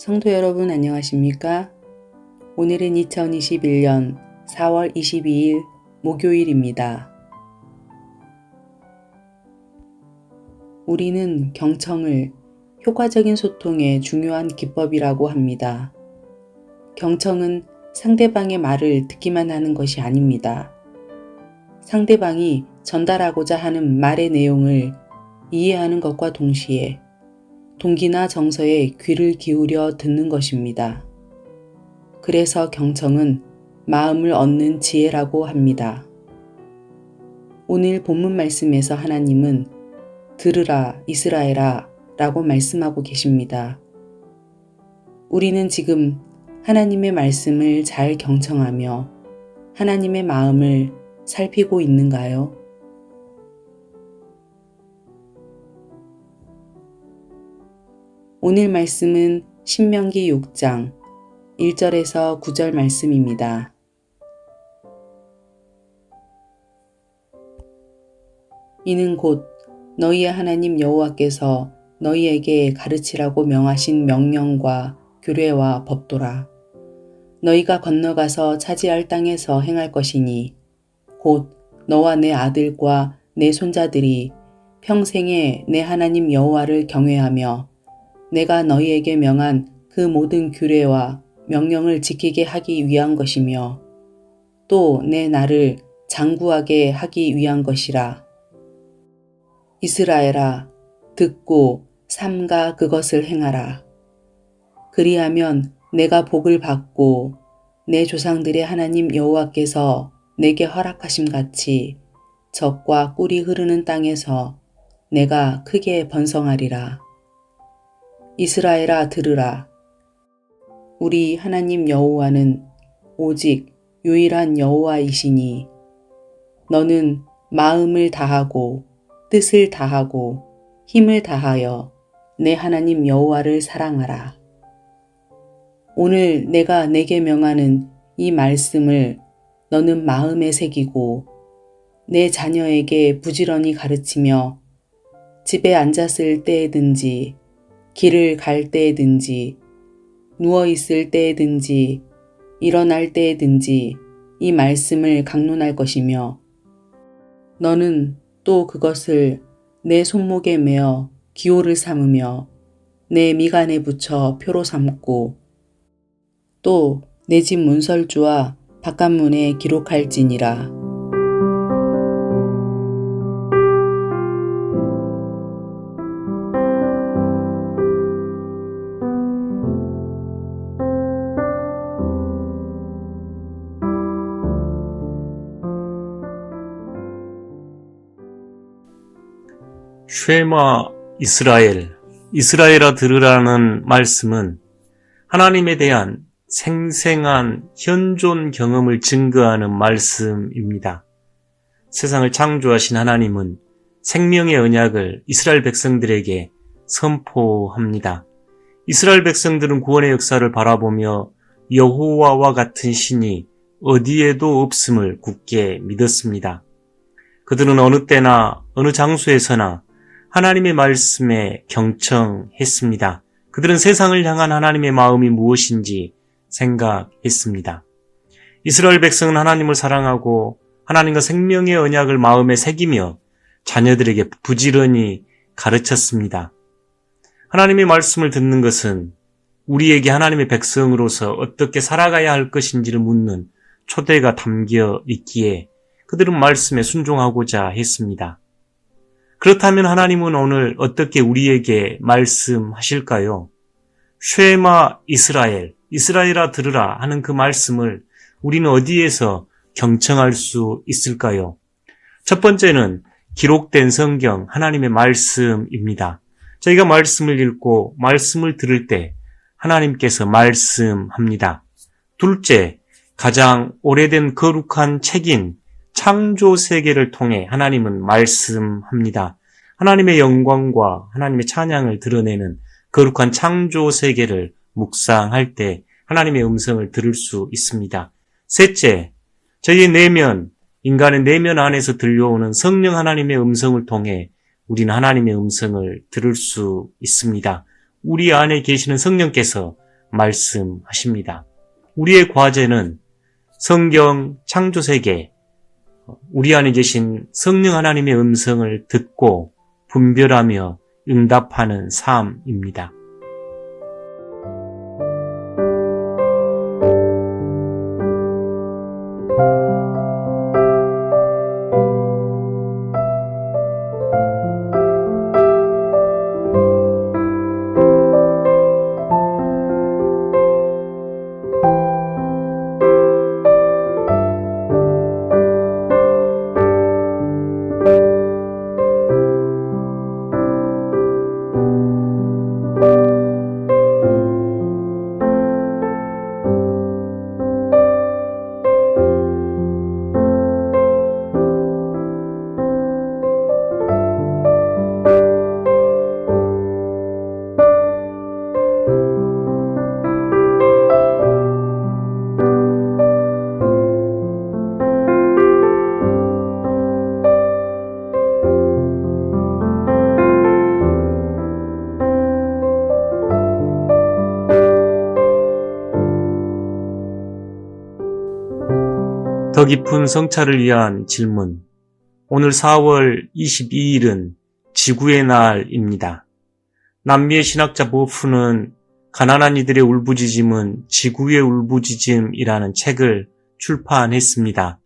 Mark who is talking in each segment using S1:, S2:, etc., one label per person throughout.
S1: 성도 여러분 안녕하십니까? 오늘은 2021년 4월 22일 목요일입니다. 우리는 경청을 효과적인 소통의 중요한 기법이라고 합니다. 경청은 상대방의 말을 듣기만 하는 것이 아닙니다. 상대방이 전달하고자 하는 말의 내용을 이해하는 것과 동시에 동기나 정서에 귀를 기울여 듣는 것입니다. 그래서 경청은 마음을 얻는 지혜라고 합니다. 오늘 본문 말씀에서 하나님은 들으라 이스라엘아 라고 말씀하고 계십니다. 우리는 지금 하나님의 말씀을 잘 경청하며 하나님의 마음을 살피고 있는가요? 오늘 말씀은 신명기 6장 1절에서 9절 말씀입니다. 이는 곧 너희의 하나님 여호와께서 너희에게 가르치라고 명하신 명령과 규례와 법도라. 너희가 건너가서 차지할 땅에서 행할 것이니 곧 너와 내 아들과 내 손자들이 평생에 내 하나님 여호와를 경외하며 내가 너희에게 명한 그 모든 규례와 명령을 지키게 하기 위한 것이며 또 내 나를 장구하게 하기 위한 것이라. 이스라엘아, 듣고 삼가 그것을 행하라. 그리하면 내가 복을 받고 내 조상들의 하나님 여호와께서 내게 허락하심 같이 젖과 꿀이 흐르는 땅에서 내가 크게 번성하리라. 이스라엘아 들으라. 우리 하나님 여호와는 오직 유일한 여호와이시니 너는 마음을 다하고 뜻을 다하고 힘을 다하여 내 하나님 여호와를 사랑하라. 오늘 내가 내게 명하는 이 말씀을 너는 마음에 새기고 내 자녀에게 부지런히 가르치며 집에 앉았을 때에든지 길을 갈 때에든지 누워 있을 때에든지 일어날 때에든지 이 말씀을 강론할 것이며 너는 또 그것을 내 손목에 매어 기호를 삼으며 내 미간에 붙여 표로 삼고 또 내 집 문설주와 바깥문에 기록할지니라.
S2: 쉐마 이스라엘, 이스라엘아 들으라는 말씀은 하나님에 대한 생생한 현존 경험을 증거하는 말씀입니다. 세상을 창조하신 하나님은 생명의 언약을 이스라엘 백성들에게 선포합니다. 이스라엘 백성들은 구원의 역사를 바라보며 여호와와 같은 신이 어디에도 없음을 굳게 믿었습니다. 그들은 어느 때나 어느 장소에서나 하나님의 말씀에 경청했습니다. 그들은 세상을 향한 하나님의 마음이 무엇인지 생각했습니다. 이스라엘 백성은 하나님을 사랑하고 하나님과 생명의 언약을 마음에 새기며 자녀들에게 부지런히 가르쳤습니다. 하나님의 말씀을 듣는 것은 우리에게 하나님의 백성으로서 어떻게 살아가야 할 것인지를 묻는 초대가 담겨 있기에 그들은 말씀에 순종하고자 했습니다. 그렇다면 하나님은 오늘 어떻게 우리에게 말씀하실까요? 쉐마 이스라엘, 이스라엘아 들으라 하는 그 말씀을 우리는 어디에서 경청할 수 있을까요? 첫 번째는 기록된 성경 하나님의 말씀입니다. 저희가 말씀을 읽고 말씀을 들을 때 하나님께서 말씀합니다. 둘째, 가장 오래된 거룩한 책인 창조 세계를 통해 하나님은 말씀합니다. 하나님의 영광과 하나님의 찬양을 드러내는 거룩한 창조 세계를 묵상할 때 하나님의 음성을 들을 수 있습니다. 셋째, 저희의 내면, 인간의 내면 안에서 들려오는 성령 하나님의 음성을 통해 우리는 하나님의 음성을 들을 수 있습니다. 우리 안에 계시는 성령께서 말씀하십니다. 우리의 과제는 성경 창조세계, 우리 안에 계신 성령 하나님의 음성을 듣고 분별하며 응답하는 삶입니다. 더 깊은 성찰을 위한 질문. 오늘 4월 22일은 지구의 날입니다. 남미의 신학자 보프는 가난한 이들의 울부짖음은 지구의 울부짖음이라는 책을 출판했습니다.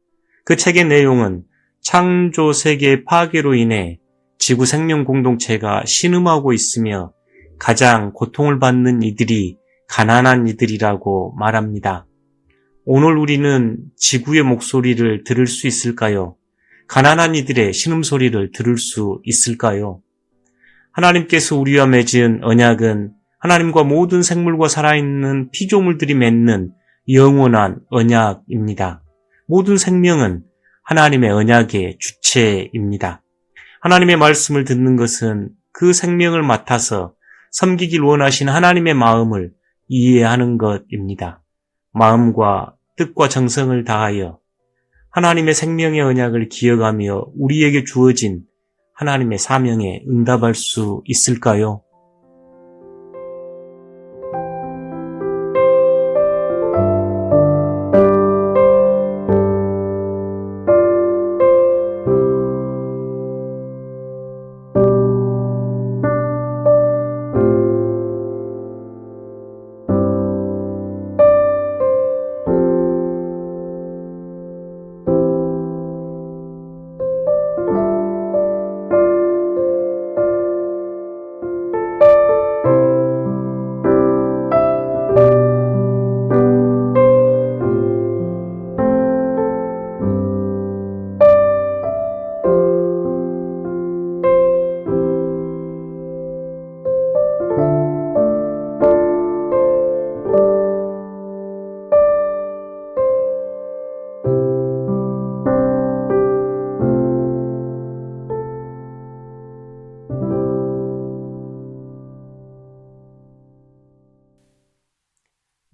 S2: 그 책의 내용은 창조 세계의 파괴로 인해 지구 생명 공동체가 신음하고 있으며 가장 고통을 받는 이들이 가난한 이들이라고 말합니다. 오늘 우리는 지구의 목소리를 들을 수 있을까요? 가난한 이들의 신음소리를 들을 수 있을까요? 하나님께서 우리와 맺은 언약은 하나님과 모든 생물과 살아있는 피조물들이 맺는 영원한 언약입니다. 모든 생명은 하나님의 언약의 주체입니다. 하나님의 말씀을 듣는 것은 그 생명을 맡아서 섬기길 원하신 하나님의 마음을 이해하는 것입니다. 마음과 뜻과 정성을 다하여 하나님의 생명의 언약을 기억하며 우리에게 주어진 하나님의 사명에 응답할 수 있을까요?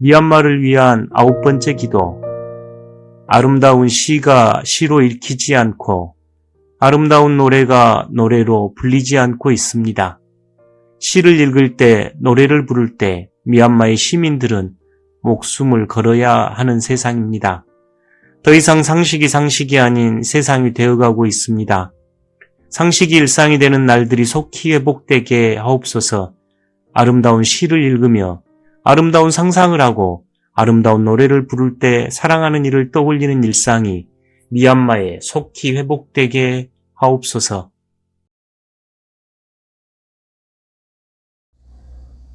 S2: 미얀마를 위한 9번째 기도. 아름다운 시가 시로 읽히지 않고 아름다운 노래가 노래로 불리지 않고 있습니다. 시를 읽을 때, 노래를 부를 때 미얀마의 시민들은 목숨을 걸어야 하는 세상입니다. 더 이상 상식이 아닌 세상이 되어가고 있습니다. 상식이 일상이 되는 날들이 속히 회복되게 하옵소서. 아름다운 시를 읽으며 아름다운 상상을 하고 아름다운 노래를 부를 때 사랑하는 이를 떠올리는 일상이 미얀마에 속히 회복되게 하옵소서.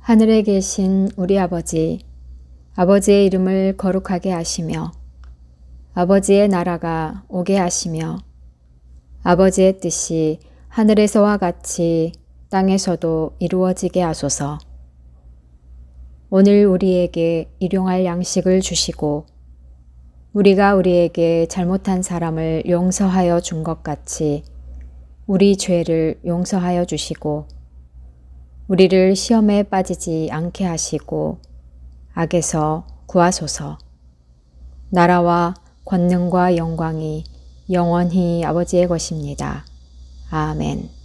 S3: 하늘에 계신 우리 아버지, 아버지의 이름을 거룩하게 하시며 아버지의 나라가 오게 하시며 아버지의 뜻이 하늘에서와 같이 땅에서도 이루어지게 하소서. 오늘 우리에게 일용할 양식을 주시고 우리가 우리에게 잘못한 사람을 용서하여 준 것 같이 우리 죄를 용서하여 주시고 우리를 시험에 빠지지 않게 하시고 악에서 구하소서. 나라와 권능과 영광이 영원히 아버지의 것입니다. 아멘.